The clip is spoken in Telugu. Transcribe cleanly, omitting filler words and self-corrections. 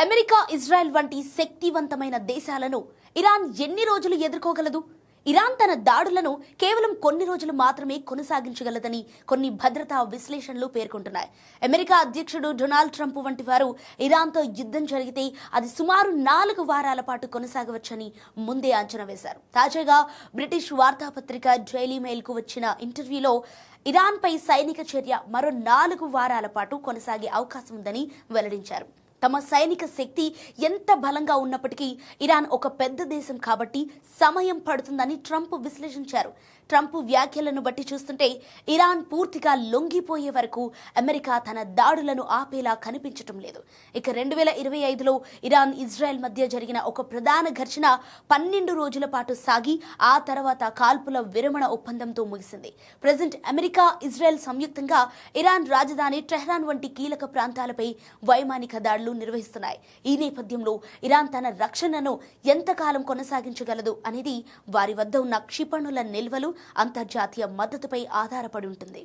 అమెరికా, ఇజ్రాయెల్ వంటి శక్తివంతమైన దేశాలను ఇరాన్ ఎన్ని రోజులు ఎదుర్కోగలదు? ఇరాన్ తన దాడులను కేవలం కొన్ని రోజులు మాత్రమే కొనసాగించగలదని కొన్ని భద్రతా విశ్లేషణలు పేర్కొంటున్నాయి. అమెరికా అధ్యక్షుడు డొనాల్డ్ ట్రంప్ వంటి వారు ఇరాన్తో యుద్ధం జరిగితే అది సుమారు 4 వారాల పాటు కొనసాగవచ్చని ముందే అంచనా వేశారు. తాజాగా బ్రిటిష్ వార్తాపత్రిక డైలీ మెయిల్కు వచ్చిన ఇంటర్వ్యూలో ఇరాన్పై సైనిక చర్య మరో 4 వారాల పాటు కొనసాగే అవకాశం ఉందని వెల్లడించారు. తమ సైనిక శక్తి ఎంత బలంగా ఉన్నప్పటికీ ఇరాన్ ఒక పెద్ద దేశం కాబట్టి సమయం పడుతుందని ట్రంప్ విశ్లేషించారు. ట్రంప్ వ్యాఖ్యలను బట్టి చూస్తుంటే ఇరాన్ పూర్తిగా లొంగిపోయే వరకు అమెరికా తన దాడులను ఆపేలా కనిపించటం లేదు. ఇక 2025లో ఇరాన్, ఇజ్రాయెల్ మధ్య జరిగిన ఒక ప్రధాన ఘర్షణ 12 రోజుల పాటు సాగి ఆ తర్వాత కాల్పుల విరమణ ఒప్పందంతో ముగిసింది. ప్రజెంట్ అమెరికా, ఇజ్రాయెల్ సంయుక్తంగా ఇరాన్ రాజధాని టెహ్రాన్ వంటి కీలక ప్రాంతాలపై వైమానిక దాడులు నిర్వహిస్తున్నాయి. ఈ నేపథ్యంలో ఇరాన్ తన రక్షణను ఎంతకాలం కొనసాగించగలదు అనేది వారి వద్ద ఉన్న క్షిపణుల నిల్వలు, అంతర్జాతీయ మద్దతుపై ఆధారపడి ఉంటుంది.